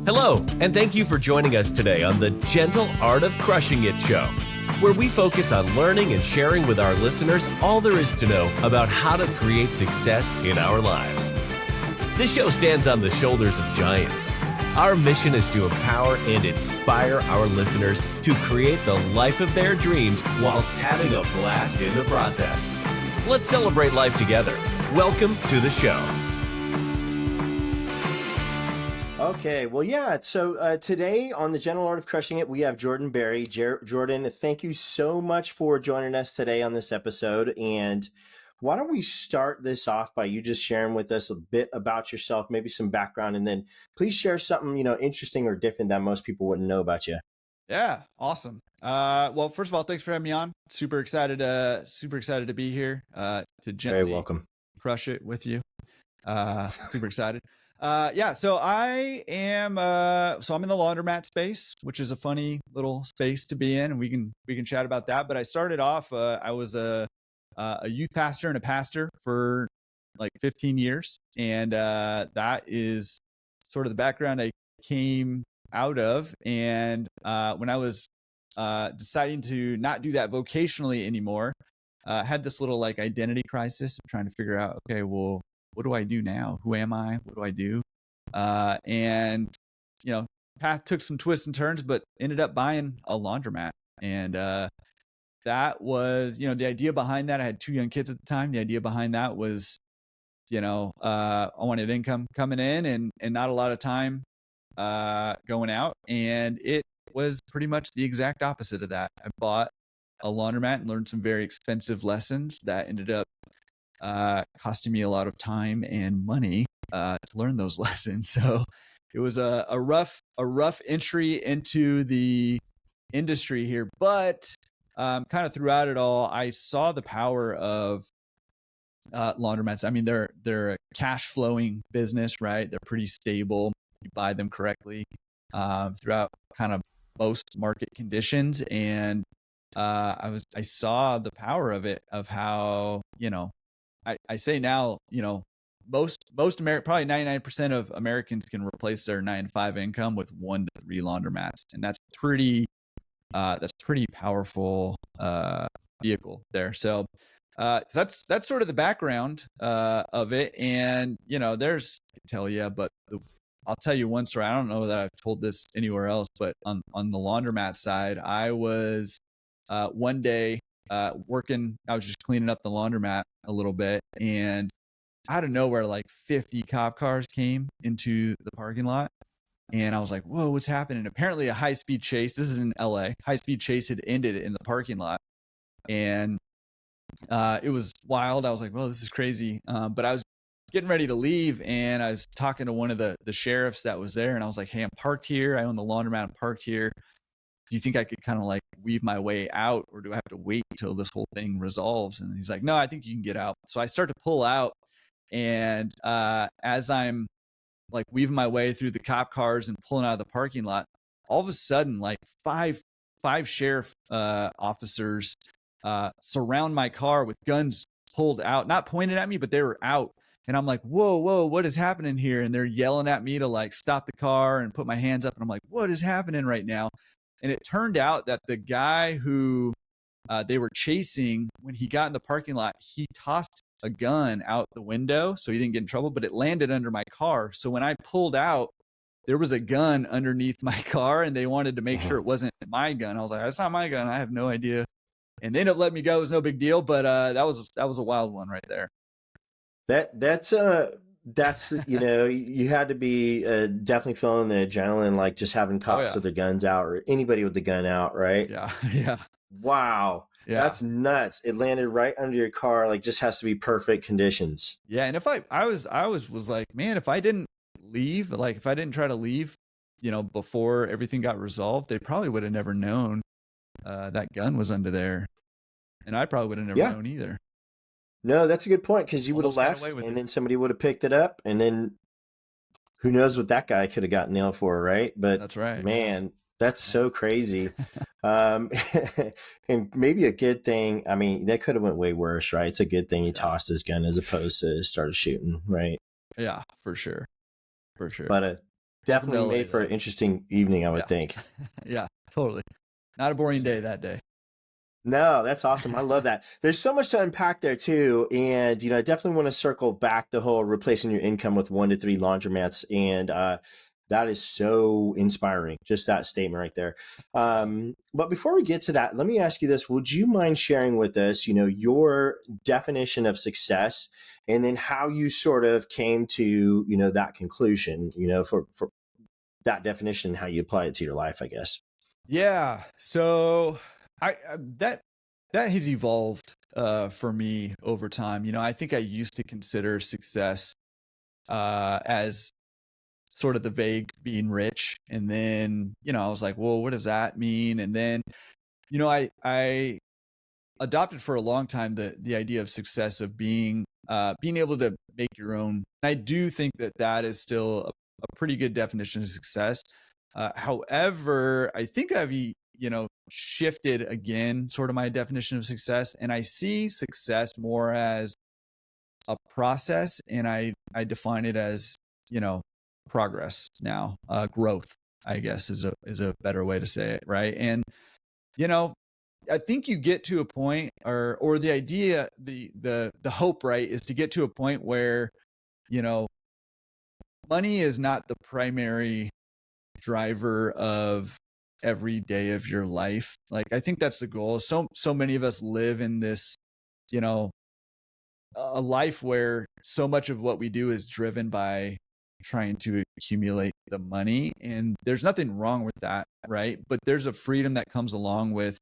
Hello, and thank you for joining us today on the Gentle Art of Crushing It show, where we focus on learning and sharing with our listeners all there is to know about how to create success in our lives. This show stands on the shoulders of giants. Our mission is to empower and inspire our listeners to create the life of their dreams whilst having a blast in the process. Let's celebrate life together. Welcome to the show. Okay, well, yeah. So today on the Gentle Art of Crushing It, we have Jordan Berry. Jordan, thank you so much for joining us today on this episode. And why don't we start this off by you just sharing with us a bit about yourself, maybe some background, and then please share something, interesting or different that most people wouldn't know about you. Yeah, awesome. Well, first of all, thanks for having me on. Super excited to be here. To gently Very welcome. crush it with you. Super excited. So I am I'm in the laundromat space, which is a funny little space to be in, and we can chat about that. But I started off I was a youth pastor and a pastor for like 15 years, and that is sort of the background I came out of. And when I was deciding to not do that vocationally anymore, I had this little like identity crisis of trying to figure out, okay, well, what do I do now? Who am I? What do I do? Path took some twists and turns, but ended up buying a laundromat. And that was, the idea behind that. I had 2 young kids at the time. The idea behind that was, I wanted income coming in and not a lot of time going out. And it was pretty much the exact opposite of that. I bought a laundromat and learned some very expensive lessons that ended up costing me a lot of time and money to learn those lessons. So it was a rough entry into the industry here, but kind of throughout it all, I saw the power of laundromats. I mean, they're a cash flowing business, right? They're pretty stable. You buy them correctly throughout kind of most market conditions, and I saw the power of it, of how I say now, most probably 99% of Americans can replace their 9-to-5 income with 1 to 3 laundromats, and that's pretty powerful vehicle there. So that's sort of the background of it. And there's, I can tell you, but I'll tell you one story. I don't know that I've told this anywhere else, but on the laundromat side, I was one day working. I was just cleaning up the laundromat a little bit, and out of nowhere, like 50 cop cars came into the parking lot. And I was like, whoa, what's happening? Apparently a high-speed chase, this is in LA, high-speed chase had ended in the parking lot. And it was wild. I was like, well, this is crazy. But I was getting ready to leave, and I was talking to one of the sheriffs that was there. And I was like, hey, I'm parked here. I own the laundromat. I'm parked here. Do you think I could kind of like weave my way out, or do I have to wait till this whole thing resolves? And he's like, no, I think you can get out. So I start to pull out. And as I'm like weaving my way through the cop cars and pulling out of the parking lot, all of a sudden, like five sheriff officers surround my car with guns pulled out, not pointed at me, but they were out. And I'm like, whoa, what is happening here? And they're yelling at me to like stop the car and put my hands up. And I'm like, what is happening right now? And it turned out that the guy who they were chasing, when he got in the parking lot, he tossed a gun out the window so he didn't get in trouble, but it landed under my car. So when I pulled out, there was a gun underneath my car, and they wanted to make sure it wasn't my gun. I was like, that's not my gun. I have no idea. And they ended up letting me go. It was no big deal, but that was a wild one right there. That's you had to be definitely feeling the adrenaline, like just having cops with their guns out, or anybody with the gun out, right? Yeah. Wow. Yeah. That's nuts. It landed right under your car. Like, just has to be perfect conditions. Yeah. And if I was like, man, if I didn't leave, like if I didn't try to leave, before everything got resolved, they probably would have never known that gun was under there. And I probably would have never known either. No, that's a good point, because you would have left, and then somebody would have picked it up, and then who knows what that guy could have got nailed for, right? But that's right, man. That's so crazy. And maybe a good thing. I mean, that could have went way worse, right? It's a good thing he tossed his gun as opposed to started shooting, right? Yeah, for sure. But Welcome to Definitely LA made for though. an interesting evening, I would Yeah. think. Yeah, totally. Not a boring day that day. No, that's awesome. I love that. There's so much to unpack there too. And, I definitely want to circle back the whole replacing your income with 1 to 3 laundromats. And that is so inspiring. Just that statement right there. Yeah. But before we get to that, let me ask you this. Would you mind sharing with us, your definition of success and then how you sort of came to, that conclusion, for that definition, how you apply it to your life, I guess. Yeah. So that has evolved for me over time. I think I used to consider success as sort of the vague being rich. And then, I was like, well, what does that mean? And then, I adopted for a long time the idea of success of being able to make your own. I do think that is still a pretty good definition of success. However, I think I've shifted again sort of my definition of success, and I see success more as a process, and I define it as progress now, growth, I guess is a better way to say it, right? And I think you get to a point, or the idea, the hope, right, is to get to a point where money is not the primary driver of every day of your life. Like, I think that's the goal. So many of us live in this, a life where so much of what we do is driven by trying to accumulate the money, and there's nothing wrong with that, right? But there's a freedom that comes along with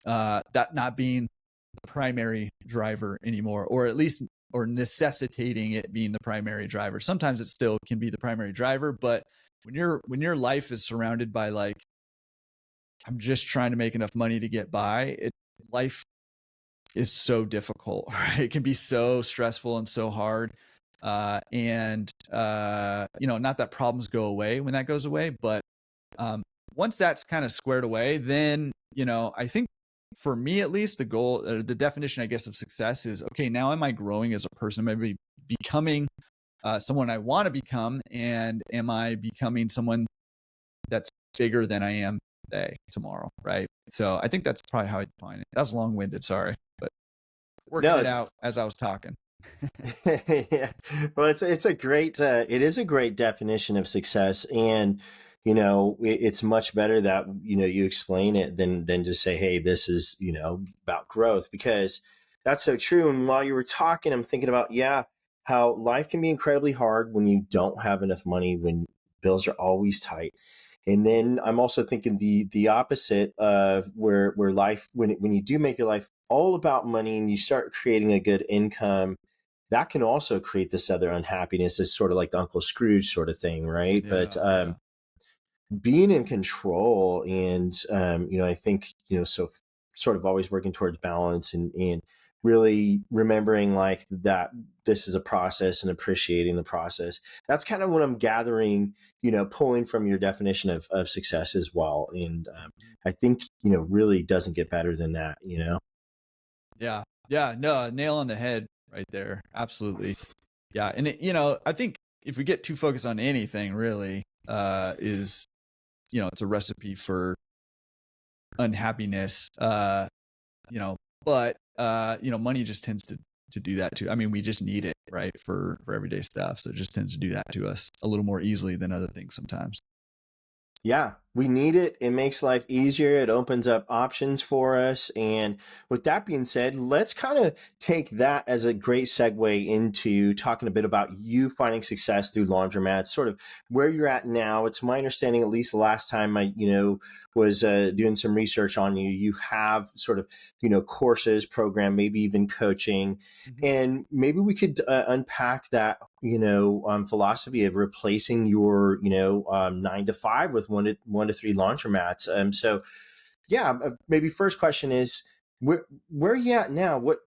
that not being the primary driver anymore, or at least or necessitating it being the primary driver. Sometimes it still can be the primary driver, but when your life is surrounded by like, I'm just trying to make enough money to get by, life is so difficult, right? It can be so stressful and so hard. And not that problems go away when that goes away, but once that's kind of squared away, then, I think for me, at least, the goal, the definition, I guess, of success is, okay, now am I growing as a person? Am I becoming someone I want to become? And am I becoming someone that's bigger than I am today, tomorrow, right? So I think that's probably how I define it. That's long-winded, sorry, but working No, it it's out as I was talking. yeah. Well, it's a great it is a great definition of success, and it's much better that you explain it than just say, hey, this is about growth, because that's so true. And while you were talking, I'm thinking about how life can be incredibly hard when you don't have enough money, when bills are always tight. And then I'm also thinking the opposite of where life, when you do make your life all about money and you start creating a good income, that can also create this other unhappiness. It's sort of like the Uncle Scrooge sort of thing, right? But Yeah, yeah. being in control, and I think sort of always working towards balance, and really remembering like that this is a process and appreciating the process. That's kind of what I'm gathering, pulling from your definition of success as well. And I think really doesn't get better than that. Yeah. Yeah. No, nail on the head right there. Absolutely. Yeah. And I think if we get too focused on anything really, is, it's a recipe for unhappiness, but, money just tends to do that too. I mean, we just need it, right, for everyday stuff. So it just tends to do that to us a little more easily than other things sometimes. Yeah, we need it. It makes life easier. It opens up options for us. And with that being said, let's kind of take that as a great segue into talking a bit about you finding success through laundromats, sort of where you're at now. It's my understanding, at least the last time I, was doing some research on you, you have sort of, courses, program, maybe even coaching. Mm-hmm. And maybe we could unpack that philosophy of replacing your 9 to 5 with 1 to 3 laundromats. So yeah, maybe first question is, where are you at now? What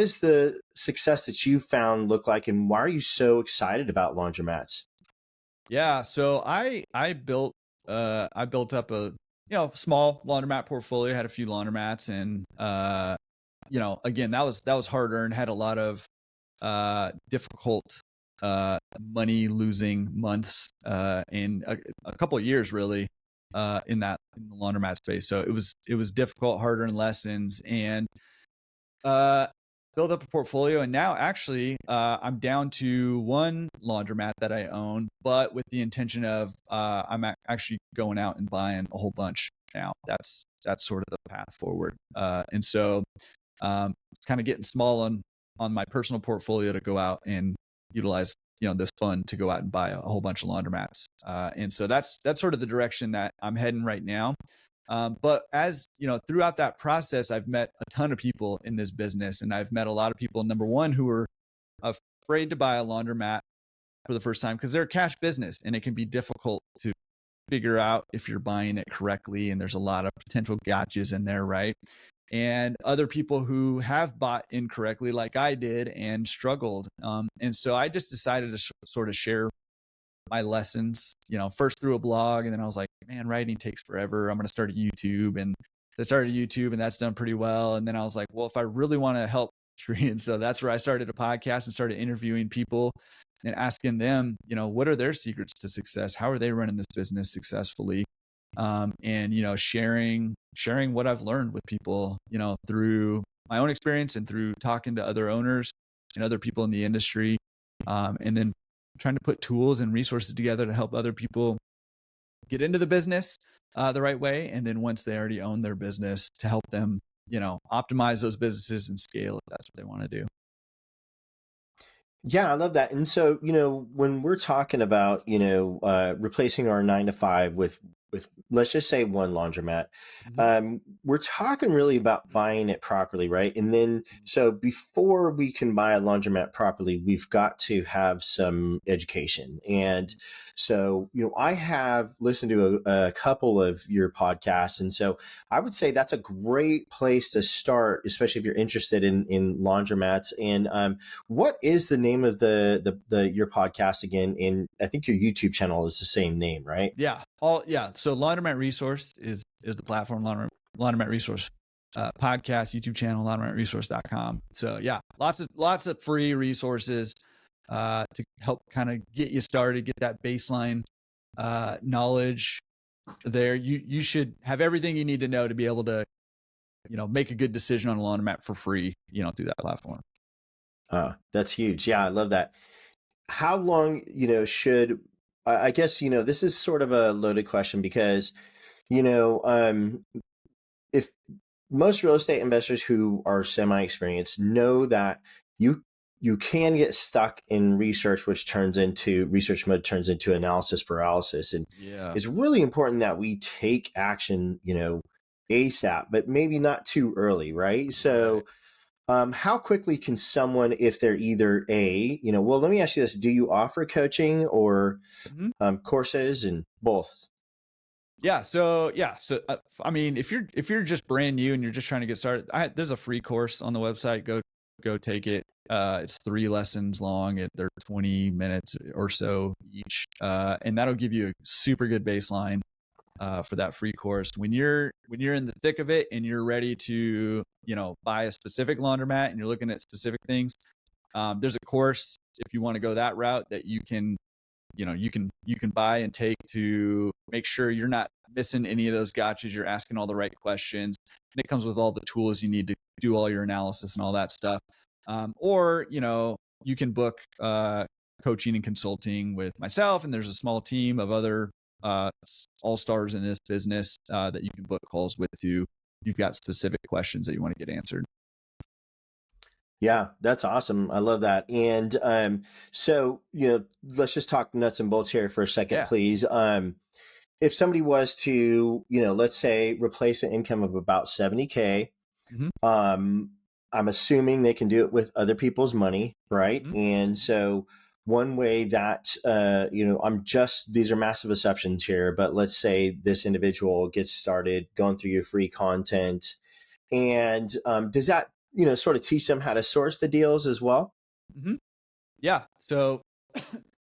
is the success that you found look like, and why are you so excited about laundromats? Yeah. So I built up a small laundromat portfolio, had a few laundromats, and again, that was hard earned, had a lot of difficult money losing months in a couple of years really in the laundromat space. So it was difficult, harder in lessons, and build up a portfolio. And now actually I'm down to one laundromat that I own, but with the intention of I'm actually going out and buying a whole bunch now. That's sort of the path forward. And so it's kind of getting small on my personal portfolio to go out and utilize this fund to go out and buy a whole bunch of laundromats. And so that's sort of the direction that I'm heading right now. But as throughout that process, I've met a ton of people in this business, and I've met a lot of people, number one, who are afraid to buy a laundromat for the first time because they're a cash business and it can be difficult to figure out if you're buying it correctly. And there's a lot of potential gotchas in there, right? And other people who have bought incorrectly like I did and struggled. And so I just decided to sort of share my lessons, first through a blog. And then I was like, man, writing takes forever. I'm going to start a YouTube. And I started YouTube and that's done pretty well. And then I was like, well, if I really want to help Tree. And so that's where I started a podcast and started interviewing people and asking them, what are their secrets to success? How are they running this business successfully? And, sharing what I've learned with people, through my own experience and through talking to other owners and other people in the industry. And then trying to put tools and resources together to help other people get into the business the right way. And then once they already own their business, to help them, optimize those businesses and scale if that's what they want to do. Yeah, I love that. And so, when we're talking about, replacing our 9 to 5 with let's just say one laundromat, we're talking really about buying it properly, right? And then, so before we can buy a laundromat properly, we've got to have some education. And so, I have listened to a couple of your podcasts. And so I would say that's a great place to start, especially if you're interested in laundromats. And what is the name of your podcast again? And I think your YouTube channel is the same name, right? Yeah. So Laundromat Resource is the platform. Laundromat Resource podcast, YouTube channel, laundromatresource.com. So yeah, lots of free resources to help kind of get you started, get that baseline knowledge there. You should have everything you need to know to be able to, make a good decision on a laundromat for free, through that platform. That's huge. Yeah, I love that. How long, should, I guess, this is sort of a loaded question because, if most real estate investors who are semi-experienced know that you can get stuck in research mode turns into analysis paralysis. And it's really important that we take action, ASAP, but maybe not too early, right? So how quickly can someone, if they're either let me ask you this, do you offer coaching or courses, and both? So I mean, if you're just brand new and you're just trying to get started, there's a free course on the website. Go take it. It's 3 lessons long. They're 20 minutes or so each, and that'll give you a super good baseline for that free course. When you're in the thick of it and you're ready to buy a specific laundromat and you're looking at specific things, there's a course if you want to go that route that you can buy and take to make sure you're not missing any of those gotchas. You're asking all the right questions, and it comes with all the tools you need to do all your analysis and all that stuff. Or you can book coaching and consulting with myself, and there's a small team of other all-stars in this business that you can book calls with too. You've got specific questions that you want to get answered. Yeah, that's awesome. I love that. And so, let's just talk nuts and bolts here for a second, please. If somebody was to, let's say replace an income of about 70K, I'm assuming they can do it with other people's money, right? And so one way that, these are massive assumptions here, but let's say this individual gets started going through your free content, and does that, sort of teach them how to source the deals as well? Yeah. So,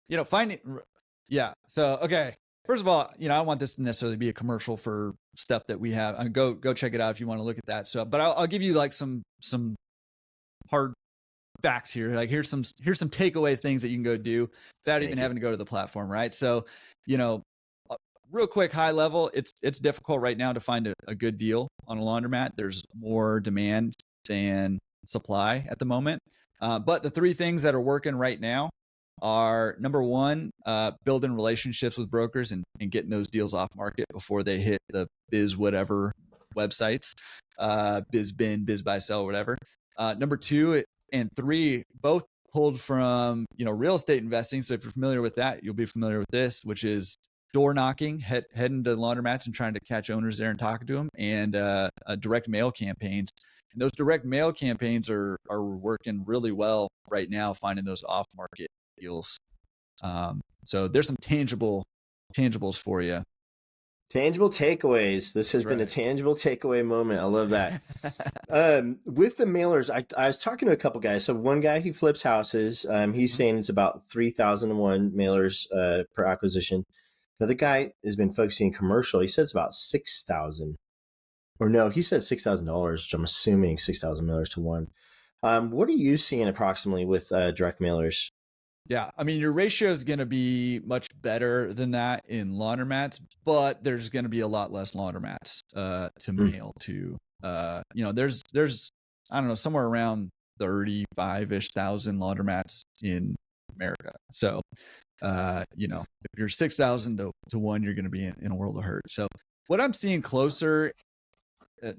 So, okay. First of all, I don't want this to necessarily be a commercial for stuff that we have. I mean, go check it out if you want to look at that. So, but I'll give you like some hard facts here. Like here's some takeaways, things that you can go do without even having to go to the platform, right? So, real quick, high level, it's difficult right now to find a good deal on a laundromat. There's more demand than supply at the moment. But the three things that are working right now are, number one, building relationships with brokers and getting those deals off market before they hit the biz whatever websites, BizBin, BizBuySell, whatever. Number two and three, both pulled from real estate investing. So if you're familiar with that, you'll be familiar with this, which is door knocking, heading to laundromats and trying to catch owners there and talking to them, and direct mail campaigns. And those direct mail campaigns are working really well right now, finding those off market deals. So there's some tangibles for you. Tangible takeaways. This has been a tangible takeaway moment. I love that. With the mailers, I was talking to a couple guys. So one guy, he flips houses. He's saying it's about 3,001 mailers per acquisition. Another guy has been focusing commercial. He said it's about 6,000. Or no, he said $6,000, which I'm assuming 6,000 mailers to one. What are you seeing approximately with direct mailers? Yeah, I mean, your ratio is going to be much better than that in laundromats, but there's going to be a lot less laundromats to mail to. There's I don't know, somewhere around 35-ish thousand laundromats in America. So, if you're 6,000 to one, you're going to be in a world of hurt. So what I'm seeing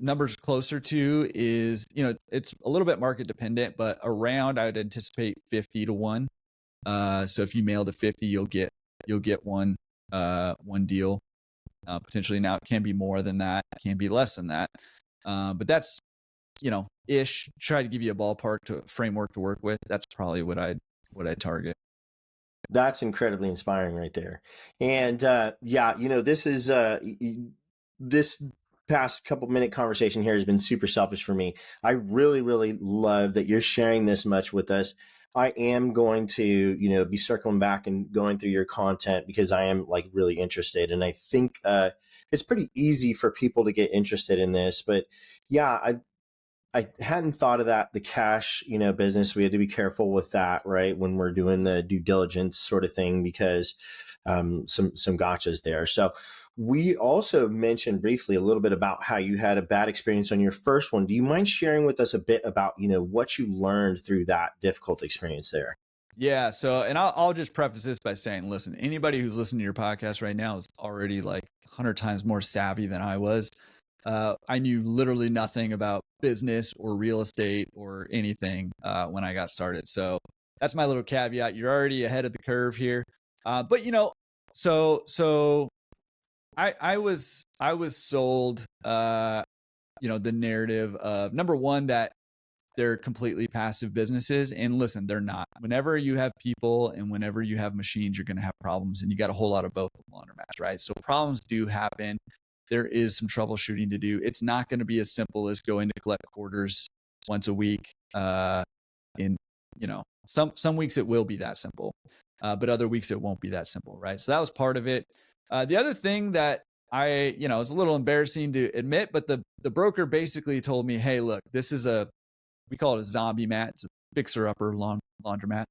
numbers closer to is, it's a little bit market dependent, but around, I would anticipate 50 to 1. So if you mail to 50, you'll get one deal, potentially. Now it can be more than that, it can be less than that. But that's, ish. Try to give you a ballpark framework to work with. That's probably what I target. That's incredibly inspiring right there. And this is this past couple minute conversation here has been super selfish for me. I really, really love that you're sharing this much with us. I am going to, be circling back and going through your content because I am really interested. And I think it's pretty easy for people to get interested in this. But yeah, I hadn't thought of that. The cash, business, we had to be careful with that, right? When we're doing the due diligence sort of thing, because some gotchas there. So we also mentioned briefly a little bit about how you had a bad experience on your first one. Do you mind sharing with us a bit about, what you learned through that difficult experience there? Yeah. So, and I'll just preface this by saying, listen, anybody who's listening to your podcast right now is already 100 times more savvy than I was. I knew literally nothing about business or real estate or anything when I got started. So that's my little caveat. You're already ahead of the curve here. But so I was sold the narrative of, number one, that they're completely passive businesses. And listen, they're not. Whenever you have people and whenever you have machines, you're going to have problems, and you got a whole lot of both laundromats, right? So problems do happen. There is some troubleshooting to do. It's not going to be as simple as going to collect quarters once a week. Some weeks it will be that simple, but other weeks it won't be that simple, right? So that was part of it. The other thing that it's a little embarrassing to admit, but the broker basically told me, hey, look, this is we call it a zombie mat. It's a fixer-upper laundromat.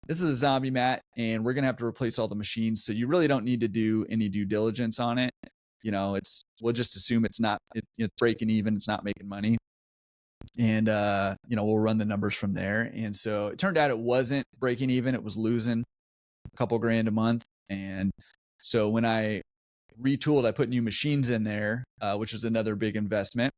This is a zombie mat, and we're going to have to replace all the machines. So you really don't need to do any due diligence on it. We'll just assume it's breaking even, it's not making money. And, we'll run the numbers from there. And so it turned out it wasn't breaking even. It was losing a couple grand a month. And so when I retooled, I put new machines in there, which was another big investment.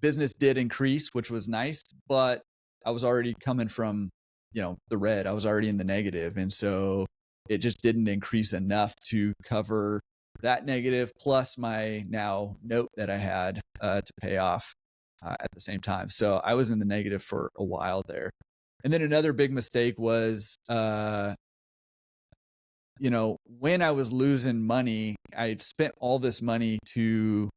Business did increase, which was nice, but I was already coming from, the red. I was already in the negative. And so it just didn't increase enough to cover that negative, plus my now note that I had to pay off at the same time. So I was in the negative for a while there. And then another big mistake was, when I was losing money, I spent all this money to,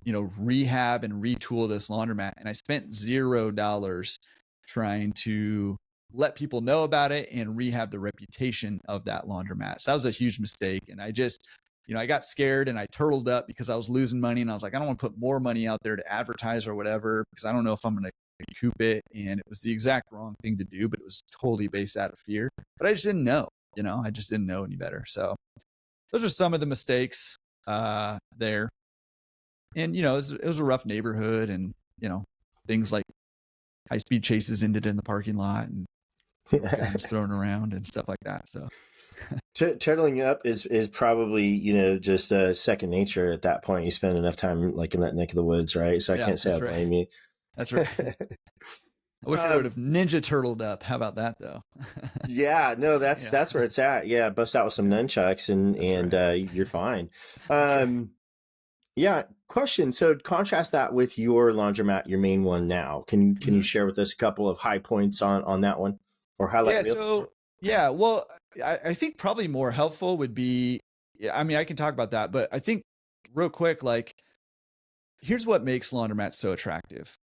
rehab and retool this laundromat. And I spent $0 trying to let people know about it and rehab the reputation of that laundromat. So that was a huge mistake. And I just, I got scared and I turtled up because I was losing money, and I was like, I don't want to put more money out there to advertise or whatever, because I don't know if I'm going to recoup it. And it was the exact wrong thing to do, but it was totally based out of fear. But I just didn't know, I just didn't know any better. So those are some of the mistakes there. And, it was a rough neighborhood, and, things like high-speed chases ended in the parking lot, and guns thrown around and stuff like that. So turtling up is probably, just second nature at that point. You spend enough time like in that neck of the woods, right? So I can't say I blame you. That's right. I wish I would have ninja turtled up. How about that, though? Yeah, no, that's where it's at. Yeah, bust out with some nunchucks and you're fine. Yeah, question. So contrast that with your laundromat, your main one now. Can you share with us a couple of high points on that one, or highlight reel? Well, I think probably more helpful would be, I can talk about that, but I think real quick, like, here's what makes laundromats so attractive.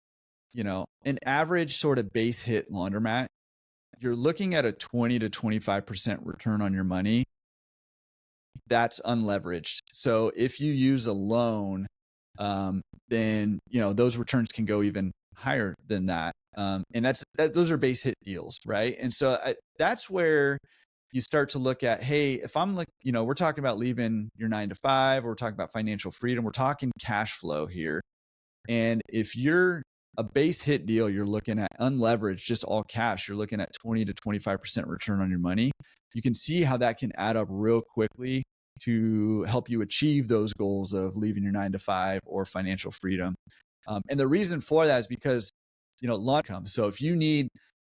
An average sort of base hit laundromat, you're looking at a 20 to 25% return on your money. That's unleveraged. So if you use a loan, then those returns can go even higher than that. And those are base hit deals, right? And so that's where you start to look at, hey, if I'm like, we're talking about leaving your 9 to 5, we're talking about financial freedom, we're talking cash flow here. And if you're a base hit deal, you're looking at unleveraged, just all cash, you're looking at 20 to 25% return on your money. You can see how that can add up real quickly to help you achieve those goals of leaving your 9 to 5 or financial freedom. And the reason for that is because, lawn income. So if you need,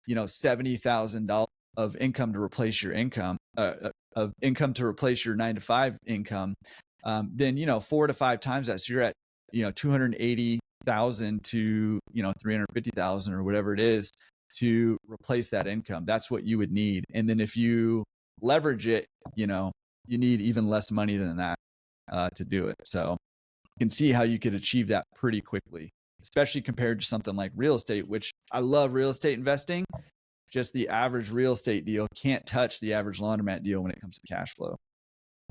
$70,000 of income to replace your income, of income to replace your 9 to 5 income, then, 4 to 5 times that. So you're at, 280,000 to, 350,000 or whatever it is to replace that income. That's what you would need. And then if you leverage it, you need even less money than that to do it. So you can see how you could achieve that pretty quickly, especially compared to something like real estate, which I love real estate investing. Just the average real estate deal can't touch the average laundromat deal when it comes to cash flow.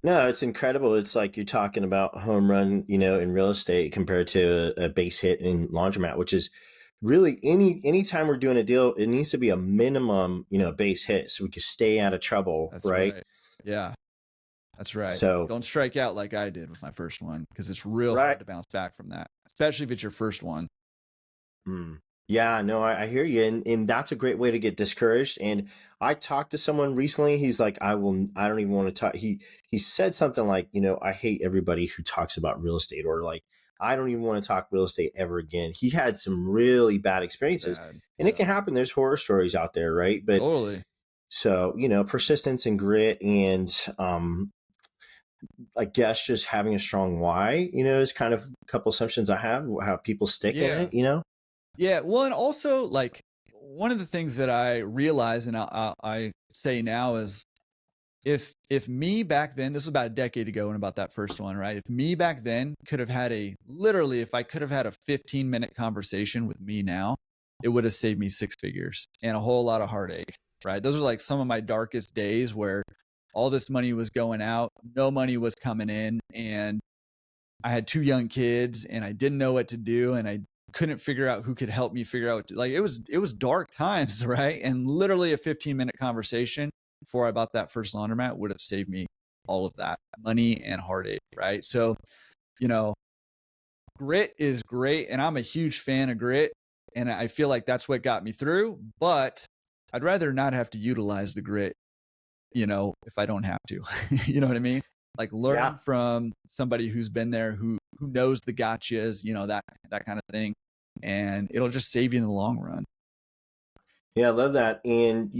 No, it's incredible. It's like you're talking about home run, in real estate compared to a base hit in laundromat, which is really anytime we're doing a deal, it needs to be a minimum, base hit so we can stay out of trouble. That's right. Yeah. That's right. So don't strike out like I did with my first one, because it's real hard to bounce back from that, especially if it's your first one. Yeah, no, I hear you. And that's a great way to get discouraged. And I talked to someone recently. He's like, I don't even want to talk. He said something like, I hate everybody who talks about real estate, or like, I don't even want to talk real estate ever again. He had some really bad experiences, and it can happen. There's horror stories out there, right? But totally. So, persistence and grit, and I guess just having a strong why, is kind of a couple assumptions I have, how people stick in it, Yeah. Well, and also, like, one of the things that I realize, and I say now, is if me back then, this was about a decade ago and about that first one, right? If me back then could have had if I could have had a 15-minute conversation with me now, it would have saved me 6 figures and a whole lot of heartache, right? Those are like some of my darkest days where all this money was going out, no money was coming in, and I had 2 young kids and I didn't know what to do, and I couldn't figure out who could help me figure out it was dark times, right? And literally a 15-minute conversation before I bought that first laundromat would have saved me all of that money and heartache, right? So, grit is great, and I'm a huge fan of grit, and I feel like that's what got me through, but I'd rather not have to utilize the grit, if I don't have to. You know what I mean? Like, learn from somebody who's been there, who knows the gotchas, that kind of thing, and it'll just save you in the long run. Yeah, I love that. And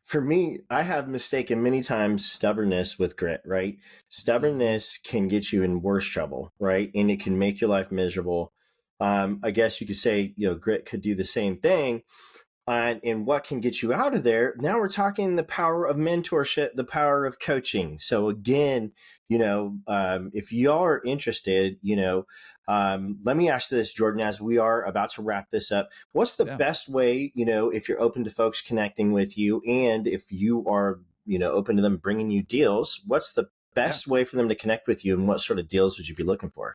for me, I have mistaken many times stubbornness with grit, right? Stubbornness can get you in worse trouble, right? And it can make your life miserable. I guess you could say, grit could do the same thing. And what can get you out of there? Now we're talking the power of mentorship, the power of coaching. So again, if you are interested, let me ask this, Jordan, as we are about to wrap this up. What's the best way, if you're open to folks connecting with you, and if you are, open to them bringing you deals, what's the best way for them to connect with you, and what sort of deals would you be looking for?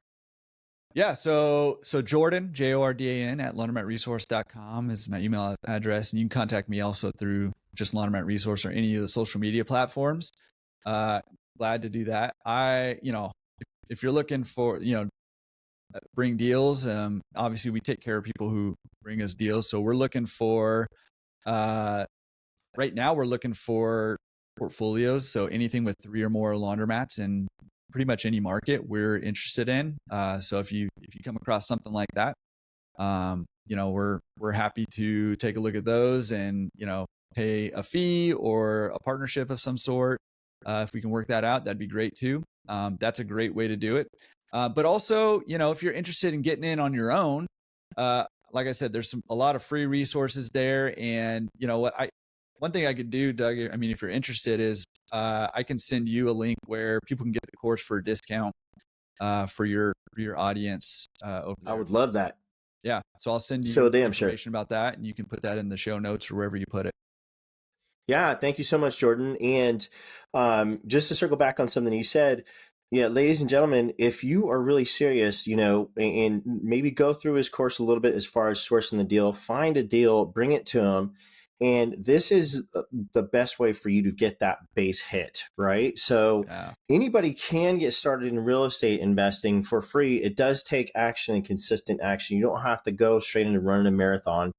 Yeah. So Jordan, Jordan at laundromatresource.com is my email address. And you can contact me also through just Laundromat Resource or any of the social media platforms. Glad to do that. If you're looking for, bring deals, obviously we take care of people who bring us deals. So we're looking for, right now we're looking for portfolios. So anything with 3 or more laundromats in pretty much any market we're interested in. So if you come across something like that, we're happy to take a look at those and, pay a fee or a partnership of some sort. If we can work that out, that'd be great too. That's a great way to do it. But also, if you're interested in getting in on your own, like I said, there's a lot of free resources there. And one thing I could do, Doug, I mean, if you're interested, is I can send you a link where people can get the course for a discount for your audience over there. I would love that. Yeah. So I'll send you So damn information about that, and you can put that in the show notes or wherever you put it. Yeah, thank you so much, Jordan. And just to circle back on something you said, yeah, ladies and gentlemen, if you are really serious, and maybe go through his course a little bit as far as sourcing the deal, find a deal, bring it to him. And this is the best way for you to get that base hit, right? So anybody can get started in real estate investing for free. It does take action and consistent action. You don't have to go straight into running a marathon.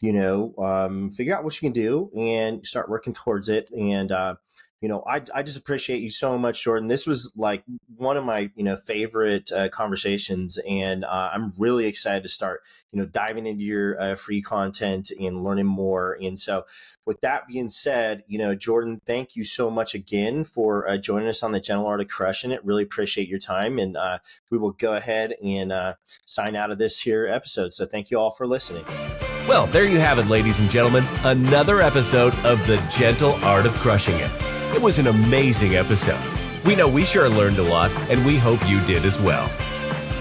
Figure out what you can do and start working towards it. And, I just appreciate you so much, Jordan. This was like one of my, favorite conversations. And I'm really excited to start, diving into your free content and learning more. And so with that being said, Jordan, thank you so much again for joining us on the Gentle Art of Crushing It. Really appreciate your time. And we will go ahead and sign out of this here episode. So thank you all for listening. Well, there you have it, ladies and gentlemen, another episode of The Gentle Art of Crushing It. It was an amazing episode. We know we sure learned a lot, and we hope you did as well.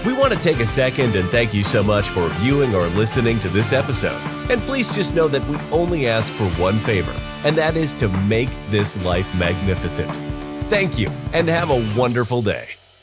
We want to take a second and thank you so much for viewing or listening to this episode. And please just know that we only ask for one favor, and that is to make this life magnificent. Thank you, and have a wonderful day.